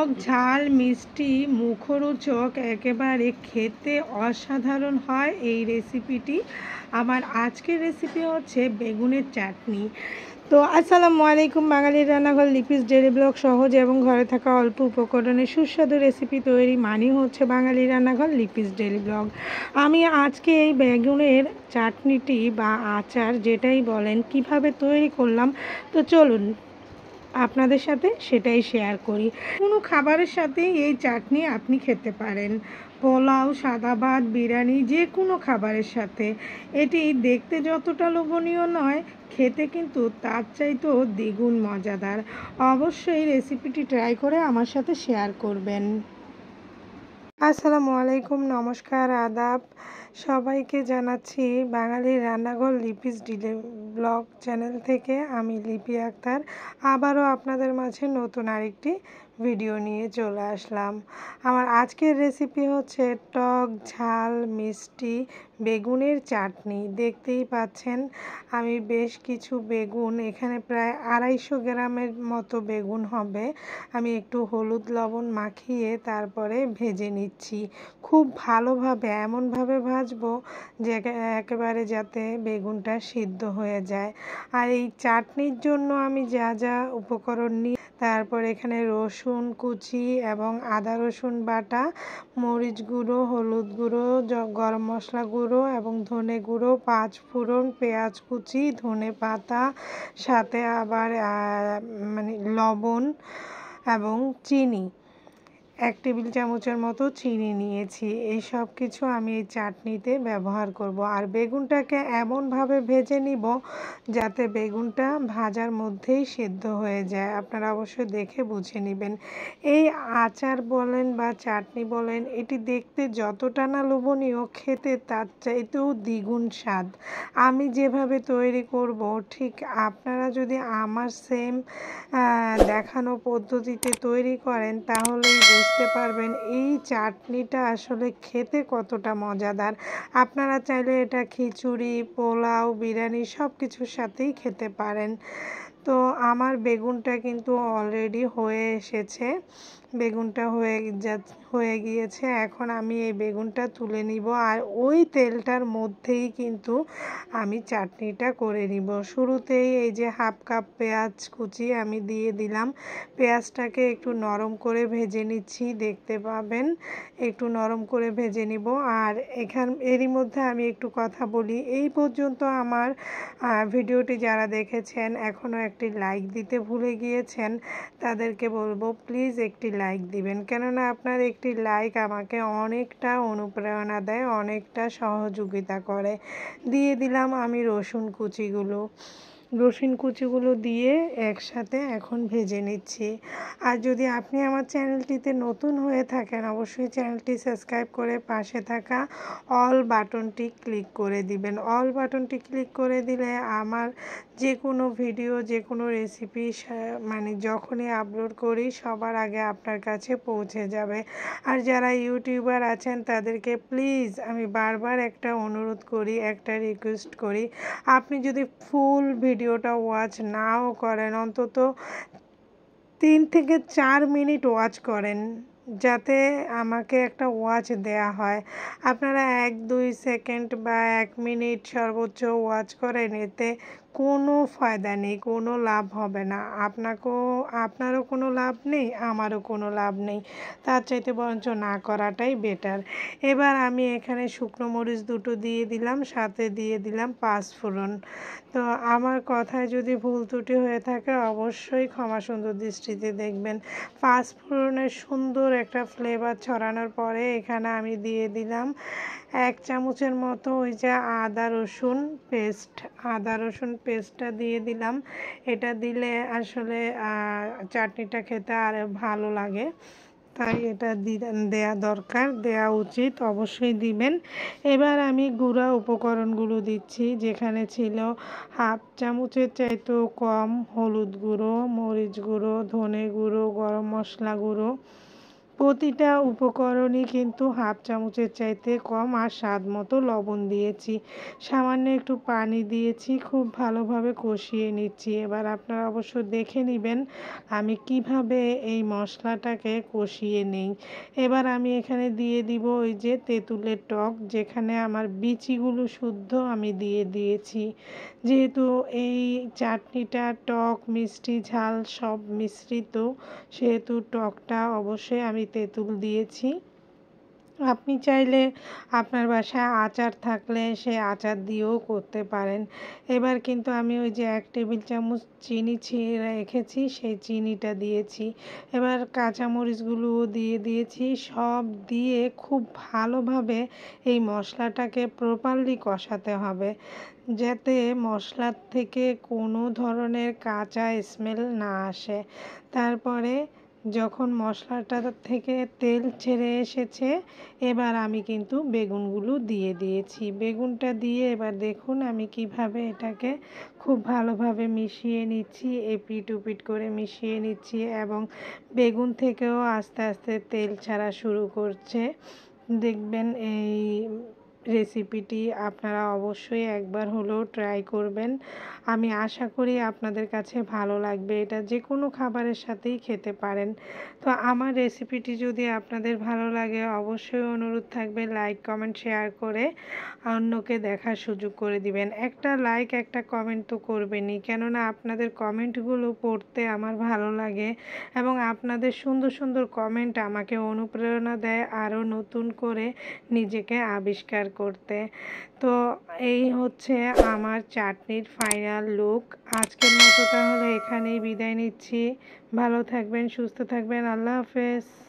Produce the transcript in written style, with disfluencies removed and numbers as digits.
টক ঝাল মিষ্টি মুখরোচক একেবারে খেতে অসাধারণ হয় এই রেসিপিটি। আমার আজকের রেসিপি হচ্ছে বেগুনের চাটনি। তো আসসালামু আলাইকুম। বাঙালির রান্নাঘর লিপিস ডেইলি ব্লগ সহজ এবং ঘরে থাকা অল্প উপকরণে সুস্বাদু রেসিপি তৈরি মানেই হচ্ছে বাঙালির রান্নাঘর লিপিস ডেইলি ব্লগ। আমি আজকে এই বেগুনের চাটনিটি বা আচার যেটাই বলেন কিভাবে তৈরি করলাম, তো চলুন আপনাদের সাথে সেটাই শেয়ার করি। কোনো খাবারের সাথে এই চাটনি আপনি খেতে পারেন, পোলাও, সাদা ভাত, বিরিয়ানি, যে কোনো খাবারের সাথে। এটি দেখতে যতটা লোভনীয় নয়, খেতে কিন্তু তার চাইতেও দ্বিগুণ মজাদার। অবশ্যই রেসিপিটি ট্রাই করে আমার সাথে শেয়ার করবেন। আসসালামু আলাইকুম, নমস্কার, আদাব। সবাইকে জানাচ্ছি বাঙালির রান্নাঘর লিপিস ডেইলি ব্লগ চ্যানেল থেকে। আমি লিপি আক্তার আবারও আপনাদের মাঝে নতুন আরেকটি ভিডিও নিয়ে চলে আসলাম। আমার আজকের রেসিপি হচ্ছে টক ঝাল মিষ্টি বেগুনের চাটনি। দেখতেই পাচ্ছেন আমি বেশ কিছু বেগুন, এখানে প্রায় 250 গ্রামের মতো বেগুন হবে, আমি একটু হলুদ লবণ মাখিয়ে তারপরে ভেজে নিচ্ছি। খুব ভালোভাবে এমনভাবে ভাজবো যে একেবারে যাতে বেগুনটা সিদ্ধ হয়ে যায়। আর এই চাটনির জন্য আমি যা যা উপকরণ নিই, তারপর এখানে রসুন কুচি এবং আদা রসুন বাটা, মরিচ গুঁড়ো, হলুদ গুঁড়ো, গরম মশলা গুঁড়ো এবং ধনে গুঁড়ো, 5 ফোড়ন, পেঁয়াজ কুচি, ধনে পাতা, সাথে আবার লবণ এবং চিনি, 1 টেবিল চামচের মতো চিনি নিয়েছি। এই সব কিছু আমি এই চাটনিতে ব্যবহার করব। আর বেগুনটাকে এমনভাবে ভেজে নিব যাতে বেগুনটা ভাজার মধ্যেই সেদ্ধ হয়ে যায়। আপনারা অবশ্যই দেখে বুঝে নেবেন। এই আচার বলেন বা চাটনি বলেন, এটি দেখতে যতটা না লোভনীয়, খেতে তার চাইতেও দ্বিগুণ স্বাদ। আমি যেভাবে তৈরি করব, ঠিক আপনারা যদি আমার সেম দেখানো পদ্ধতিতে তৈরি করেন তাহলেই বুঝতে পারবেন এই চাটনিটা আসলে খেতে কতটা মজাদার। আপনারা চাইলে এটা খিচুড়ি, পোলাও, বিরিয়ানি সব কিছুর সাথেই খেতে পারেন। তো আমার বেগুনটা কিন্তু অলরেডি হয়ে এসেছে, বেগুনটা হয়ে গিয়েছে। এখন আমি এই বেগুনটা তুলে নিব, আর ওই তেলটার মধ্যেই কিন্তু আমি চাটনিটা করে নিব। শুরুতেই এই যে 1/2 কাপ পেঁয়াজ কুচি আমি দিয়ে দিলাম। পেঁয়াজটাকে একটু নরম করে ভেজে নিচ্ছি, দেখতে পাবেন একটু নরম করে ভেজে নিব। আর এরই মধ্যে আমি একটু কথা বলি। এই পর্যন্ত আমার ভিডিওটি যারা দেখেছেন এখনও একটি লাইক দিতে ভুলে গিয়েছেন, তাদেরকে বলবো প্লিজ একটি লাইক দিবেন, কেননা আপনার একটি লাইক আমাকে অনেকটা অনুপ্রেরণা দেয়, অনেকটা সহযোগিতা করে। দিয়ে দিলাম আমি রসুন কুচিগুলো দিয়ে একসাথে এখন ভেজে নিচ্ছি। আর যদি আপনি আমার চ্যানেলটিতে নতুন হয়ে থাকেন, অবশ্যই চ্যানেলটি সাবস্ক্রাইব করে পাশে থাকা অল বাটনটি ক্লিক করে দিবেন। অল বাটনটি ক্লিক করে দিলে আমার যে কোনো ভিডিও, যে কোনো রেসিপি যখনই আপলোড করি সবার আগে আপনার কাছে পৌঁছে যাবে। আর যারা ইউটিউবার আছেন তাদেরকে প্লিজ আমি বারবার একটা অনুরোধ করি, একটা রিকোয়েস্ট করি, আপনি যদি ফুল ভিডিওটা ওয়াচ নাও করেন, অন্তত 3 থেকে 4 মিনিট ওয়াচ করেন, যাতে আমাকে একটা ওয়াচ দেয়া হয়। আপনারা 1-2 সেকেন্ড বা 1 মিনিট সর্বোচ্চ ওয়াচ করেন, এতে কোনো ফায়দা নেই, কোনো লাভ হবে না। আপনারও কোনো লাভ নেই, আমারও কোনো লাভ নেই। তার চাইতে বরঞ্চ না করাটাই বেটার। এবার আমি এখানে শুকনো মরিচ 2টো দিয়ে দিলাম, সাথে দিয়ে দিলাম 5 ফোড়ন। তো আমার কথায় যদি ভুল ত্রুটি হয়ে থাকে অবশ্যই ক্ষমা সুন্দর দৃষ্টিতে দেখবেন। 5 ফোড়নের সুন্দর একটা ফ্লেভার ছড়ানোর পরে এখানে আমি দিয়ে দিলাম 1 চামচের মতো ওই যে আদা রসুন পেস্টটা দিয়ে দিলাম। এটা দিলে আসলে চাটনিটা খেতে আরও ভালো লাগে, তাই এটা দেয়া দরকার, দেয়া উচিত, অবশ্যই দিবেন। এবার আমি গুঁড়া উপকরণগুলো দিচ্ছি, যেখানে ছিল 1/2 চামচের চাইতেও কম হলুদ গুঁড়ো, মরিচ গুঁড়ো, ধনে গুঁড়ো, গরম মশলা গুঁড়ো, প্রতিটা উপকরণই কিন্তু হাফ চামচের চাইতে কম, আর স্বাদ মতো লবণ দিয়েছি, সামান্য একটু পানি দিয়েছি, খুব ভালোভাবে কষিয়ে নিচ্ছি। এবার আপনারা অবশ্য দেখে নেবেন আমি কিভাবে এই মশলাটাকে কষিয়ে নিই। এবার আমি এখানে দিয়ে দিব ওই যে তেঁতুলের টক, যেখানে আমার বিচিগুলো শুদ্ধ আমি দিয়ে দিয়েছি। যেহেতু এই চাটনিটা টক মিষ্টি ঝাল সব মিশ্রিত, সেহেতু টকটা অবশ্যই আমি তেঁতুল দিয়েছি। আপনি চাইলে আপনার বাসায় আচার থাকলে সে আচার দিয়েও করতে পারেন। এবার কিন্তু আমি ওই যে 1 টেবিল চামচ চিনি রেখেছি, সেই চিনিটা দিয়েছি। এবার কাঁচামরিচগুলোও দিয়ে দিয়েছি। সব দিয়ে খুব ভালোভাবে এই মশলাটাকে প্রপারলি কষাতে হবে, যাতে মশলার থেকে কোনো ধরনের কাঁচা স্মেল না আসে। তারপরে যখন মশলাটা থেকে তেল ছেড়ে এসেছে, এবার আমি কিন্তু বেগুনগুলো দিয়ে দিয়েছি। বেগুনটা দিয়ে এবার দেখুন আমি কিভাবে এটাকে খুব ভালোভাবে মিশিয়ে নিচ্ছি, এপিট ওপিট করে মিশিয়ে নিচ্ছি, এবং বেগুন থেকেও আস্তে আস্তে তেল ছাড়া শুরু করছে। দেখবেন এই রেসিপিটি আপনারা অবশ্যই একবার হলেও ট্রাই করবেন। আমি আশা করি আপনাদের কাছে ভালো লাগবে। এটা যে কোনো খাবারের সাথেই খেতে পারেন। তো আমার রেসিপিটি যদি আপনাদের ভালো লাগে, অবশ্যই অনুরোধ থাকবে লাইক কমেন্ট শেয়ার করে অন্যকে দেখার সুযোগ করে দিবেন। একটা লাইক একটা কমেন্ট তো করবেনই, কেননা আপনাদের কমেন্টগুলো পড়তে আমার ভালো লাগে, এবং আপনাদের সুন্দর সুন্দর কমেন্ট আমাকে অনুপ্রেরণা দেয় আরও নতুন করে নিজেকে আবিষ্কার করতে। তো এই হচ্ছে আমার চাটনির ফাইনাল লুক। আজকের মতো তাহলে এখানেই বিদায় নিচ্ছি। ভালো থাকবেন, সুস্থ থাকবেন, আল্লাহ হাফেজ।